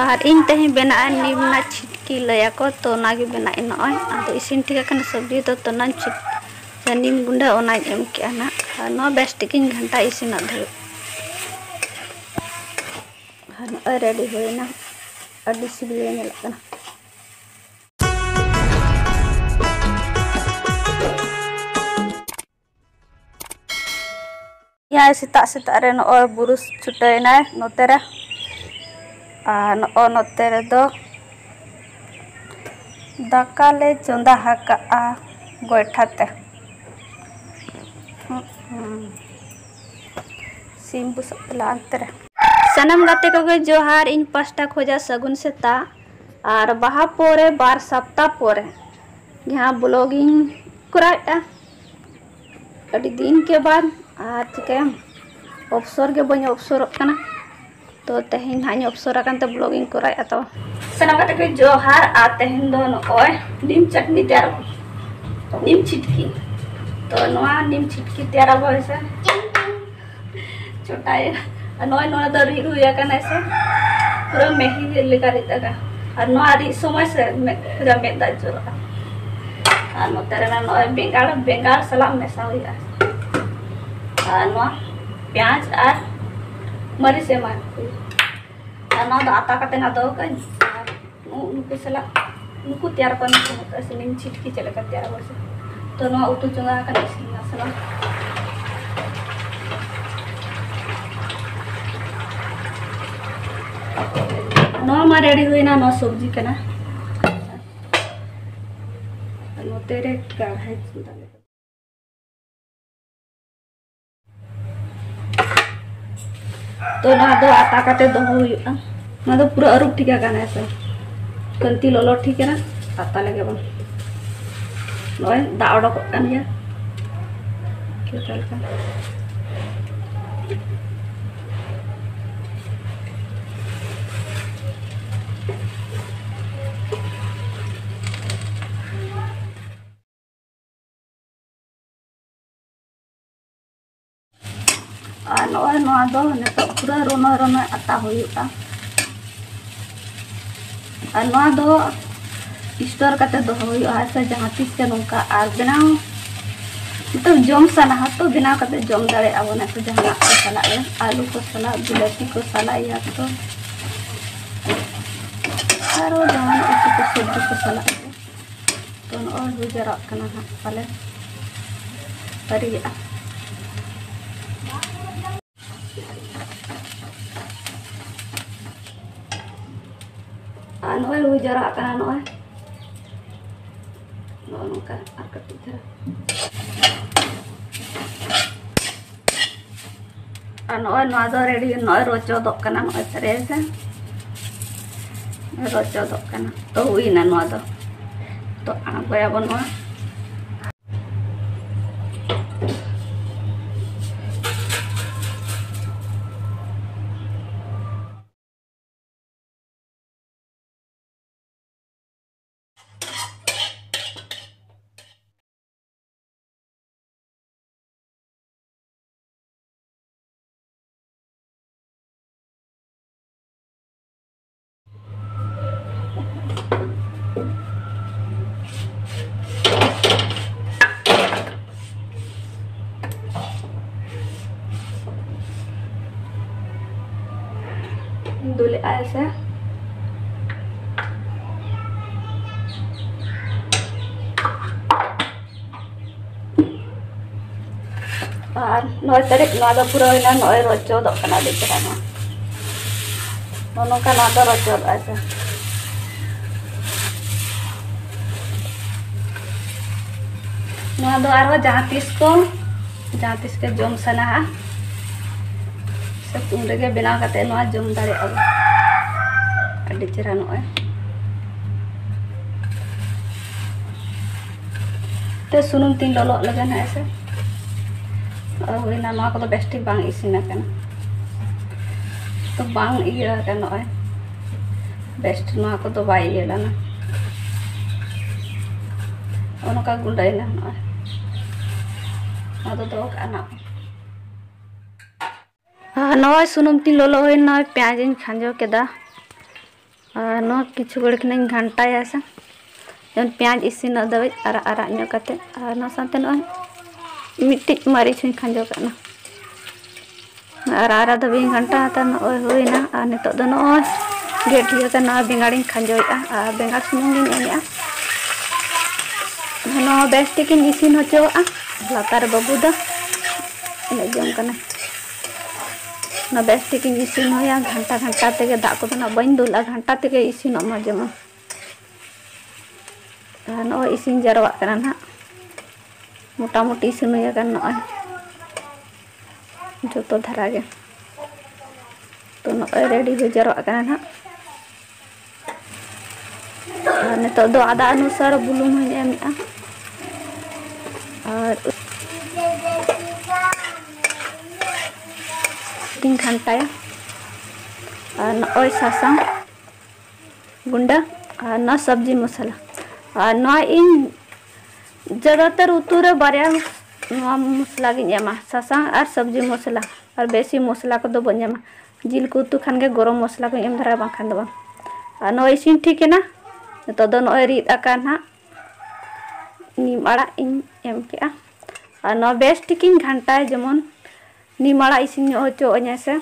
और इन तेही बना निमना छिटकी लया को तो नागी बना नॉय आदो इसिन ठीक है सब्जी तो ना छिट निम गुंडा ओना एम के ना नो बेस्टिकिन घंटा इसिन धर रेडी होना अभी सिबिल नेलकना यहाँ सेता सेता रे नॉय बुरुस छुटैना नोते रे नोते रे दो दाका ले चंदा हाका गोइठाते सिम बुसला अंतरे सनम गाते को जोहार इन पास्टा खोजा सगुन सेता और बाहा पोरे बार सप्ताह पोरे यहाँ ब्लॉगिंग कराया अड़ी दिन के बाद और चिकाम अवसर के बन अवसर तो तेहन हाँ अवसर ब्लॉगिंग कराया तो सनम गाते को जोहार आ तेहन दो नॉय नीम चटनी तैयार नीम छिटकी तो नवा नीम छिटकी तैयार वैसे छोटाए नॉय नवा दो रुया कना से पूरा मेही लेका रितगा और नवा रि समय से पूरा मेदा जोरा और नोते रे नॉय बेंगाड़ सलाम मेसा हुआ और नवा प्याज और मरीच से मार और नवा दो आता कते ना दो कन नुकु सला नुकु तैयार कर नुकु नीम छिटकी चले का तैयार वैसे तो नवा उतु चंगा कना इसिन सला नवा मा रेडी हुई ना सब्जी कना नोते रे कढ़ाई चुदा तो ना दो आता काटे दो हुआ ना तो पूरा अरुप ठीक है ऐसे कंती लोलो ठीक है ना आता लगे बन नॉय दा ओडक कान गया क्या चलता नॉय नॉय दो ने तो पूरा रोना रोना आता हुआ और नॉय दो स्टोर करते दो हुआ ऐसे जहाँ तीस के नौका और बनाओ मतलब जम सला तो बनाओ करते जम दाड़े अब ना तो जहाँ को सला आलू को सला बिलाती को सला या तो और जहाँ को सब्जी को सला तो और गुजरा करना है पहले करिए नॉय हुई जरा करना नॉय नोका और कटी जरा नॉय नॉय दो रेडी नॉय रोचो दो करना नॉय सरे से रोचो दो करना तो हुई ना नॉय दो तो आगोया बन नॉय दूल्हे ऐसे और नॉय तारीख नॉय दो पूरा होना नॉय रोचो दो कना देखा ना दोनों का नॉय दो रोचो ऐसे नॉय दो आरो जहाँ तीस के जम सना है सब उनके बनाव करते नॉय जम दाड़े अब अड़ी चेहरा नॉय तो सुनुम तीन लोलो लगा ना ऐसे और हुईना नॉय को तो बेस्टिक बांग इसिना करना तो बांग इया का नॉय बेस्ट नॉय को तो बाई ये लाना उनका गुंडा ना नॉय तो दो का ना नॉय सुनुम तीन लोलो हुई नॉय प्याज इन खांजो केदा नो किछु घड़ी खन घंटाया से जन प्याज इसिन दबे आरा नो कते नो साथे नो मिट्टी मरीच खांजो करना आरा दबे घंटा ता नो होइना आ नितो दो नो गेटिया का ना बेंगाड़ी खांजोया आ बेंगाड़ सुमुंग एमेआ नो बेस्टी के इसिन होचोआ लातार बाबू दा इन जम कना ना बेस्टी के इसिन होया घंटा घंटा तेगे दाग को ना बइन दुला घंटा तेगे इसिन मा जमा नो इसिन जरवा कना ना मोटा मोटी इसिन होया कन नो जो तो धरा गे तो नो रेडी हो जरवा कना ना नितो दो आधा अनुसार बुलुंग हो एमेआ और तीन घंटाया और नॉय सासांग गुंडा और न सब्जी मसाला और न इन ज़्यादातर उतु रे बारिया मसला गिन एमा सासांग और सब्जी मसाला और बेसी मसला को दो बन एमा जिल को उतु खान के गरम मसला को एम धरा बाखान दो और न इसिन ठीक है ना तो दो न रीद आकान हा नीम आड़ा इन एम के और न बेस्ट टिकिन घंटा जेमन नीम आड़ा इसिन होचो से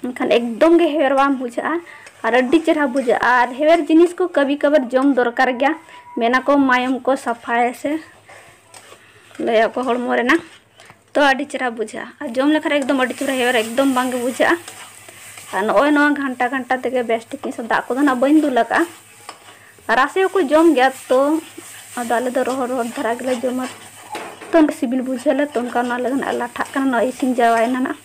खान एकदम गे हेवर बाम बुझा और अड्डी चेहरा बुझा और हेवर जिनिस को कभी कबर जम दरकार गया मेना को मायम को सफाए से लया को हड़मो रेना तो अड्डी चेहरा बुझा और जम लेखा एकदम अड्डी चेहरा हेवर एकदम बांगे बुझा और नो घंटा घंटा तेगे बेस्ट टिकिन सब दाग को ना बइन दुलका रासे को जम गया तो आले दो रोहर रोहर धरा गले जमा तो सिबिल बुझेले तो उनका ना लगन लाठा करना इसिन जावायना ना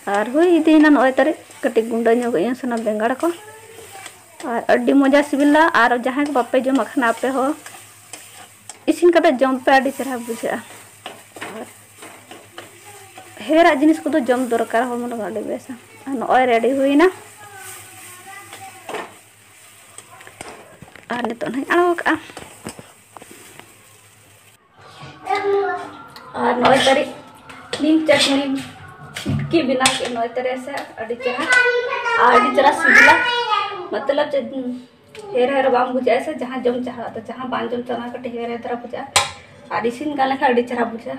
और हुई इदीना नय तरे कटी गुंडा ᱧᱚᱜ सना बेंगाड़ को और अड्डी मजा सिबिला और जहां को बापे जम खाना पे हो इसिन कते जम पे अड्डी चेहरा बुझा और हेरा जिनिस को तो जम दरकार हो मन गाडी बेसा नय रेडी हुईना और नितो नहीं आड़ो का और नय तरी नीम चटनी की बिना के नय तरे से अड़ी चरा सिबिला मतलब हेर हेर बाम बुझा ऐसे जहां जम चाहा तो जहां बान जम चना कटे हेर हेर तरह बुझा और इसिन गाले खा अड़ी चरा बुझा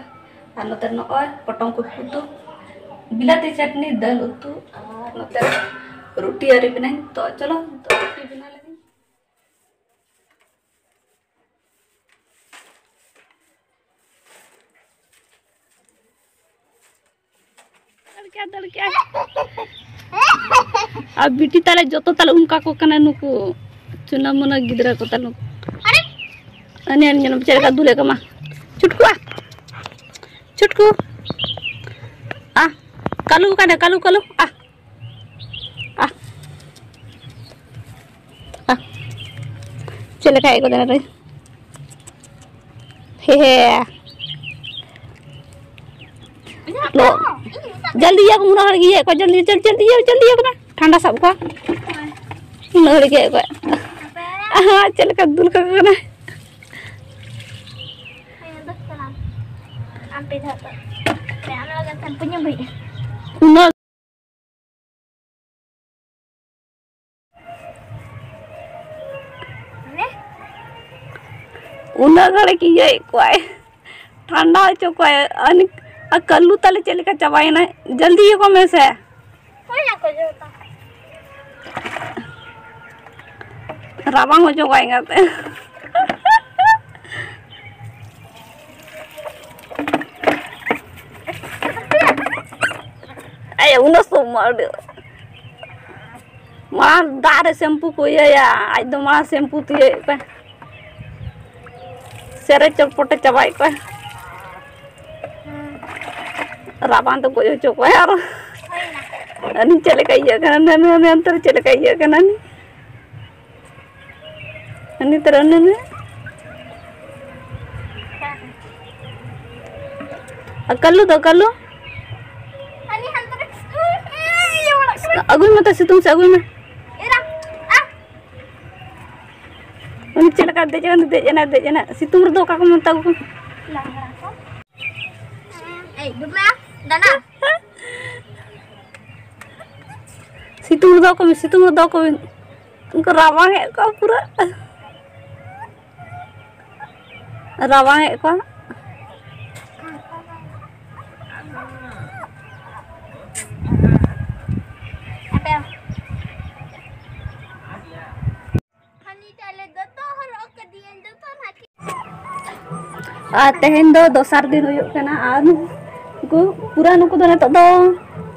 और नतर नय पटम को उतु बिलाती चटनी दाल उतु और नतर रोटी अरे बिना तो चलो तो रोटी बिना लगे क्या अब बिटी ताले जो तो ताले उनका को कना नुको चुना मुना गिदरा को तालु अरे अने अने बेचारे का दुले कमा छुटकू आ कालू का कालू आ आ आ चले खाए को देना रे हे लो जल्दी या मुना हड़ गई को जल्दी जल्दी को ठंडा सब को नड़ गए को हां चल का दुल का करना am pe dhata pe am lagi tan punya bhi उना घड़े की ये कोई ठंडा हो कोई अन कल्लू तले चले का चबाई ना जल्दी ये को में से कोई ना को जोता रावांग हो जो आएगा ते अरे उन्हें सो मार दार शैम्पू को ये या आज दो मार शैम्पू तो ये पे सेरे चटपटे चबाई पे राबान तो कोई चोको है यार अनि चले का ये करना ने अंतर चले का ये करना नि अनि तरह ने कल्लू तो कल्लू अनि अंतर ये वाला अगुई मत सितुंग से अगुई में एरा आ अनि चले का दे जना सितुंग दो का को मत को लांगरा को ए दुबला दाना सितुंग दो को Uनको rawang ko pura. Rawang ko. Apa? Hani tale doto haro ke dien doto naki. Tehen do dosar din huyuk kana anu. Ku pura nuku do netok do.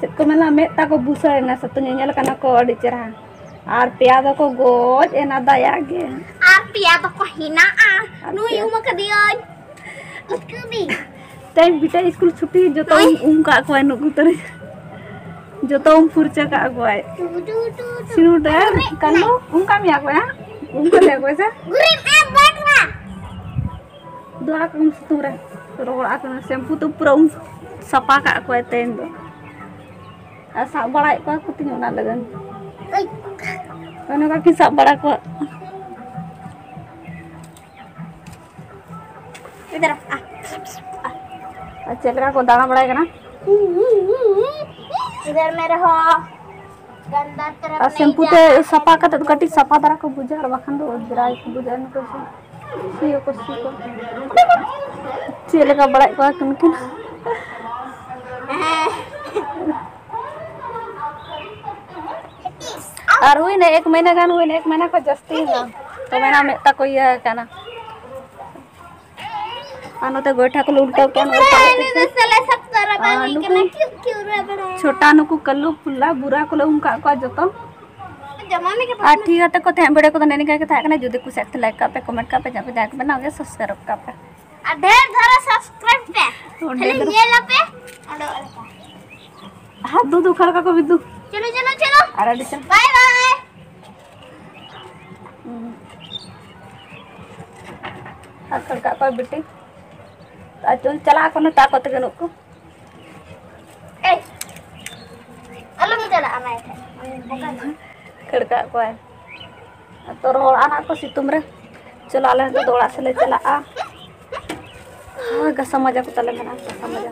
Cek ko mela meta ko busa na satu nyel kana ko adi cerah. Ar piado ko god ena daya ge. Ar piado ko hina nu yu ma ke dien. Kubi. Time bita school छुट्टी जो तो उनका को नुकु तरे. जो तो फुरचा का को है. सिनु डर कलो उनका मिया को है. उनका ले को से. गुरी पे बैठना. दोआ कम सुतुरा. रोड आकना शैम्पू तो पूरा सपा का को है तेन दो. asa bala ko kutinyo na lagan. Ano ka kisa bala ko. इधर चल रहा को दाना बढ़ाएगा ना इधर में रहो गंदा तरफ नहीं शैम्पू ते सफा का तो कटी सफा दरा को बुझार बखन दो ड्राई को बुझार न को सीओ को चल का बड़ा को किन और हुई ना 1 महीना गान हुई ना 1 महीना को जस्ती ना तो महीना में तक कोई है क्या ना आनो ते गोइठा को उल्टा क्या ना छोटा नुकु कल्लू फुल्ला बुरा को उनका को जतो ठीक है को थे बड़े को नेने का था कने जदी कुछ एक लाइक का पे कमेंट का पे जा पे जाके बनाओगे सब्सक्राइब का पे ढेर धरा सब्सक्राइब पे खाली ये ला पे हाथ दो दुखल का को बिदु चलो चलो चलो अरे चल बाय बाय आजकल का कोई बेटी चल चला को ता को तक नुको ए अलग चला आना है खड़का को है तो रोड आना को सितुम रे चला ले तो दोड़ा से ले चला आ हां गा समझ को तले मना समझ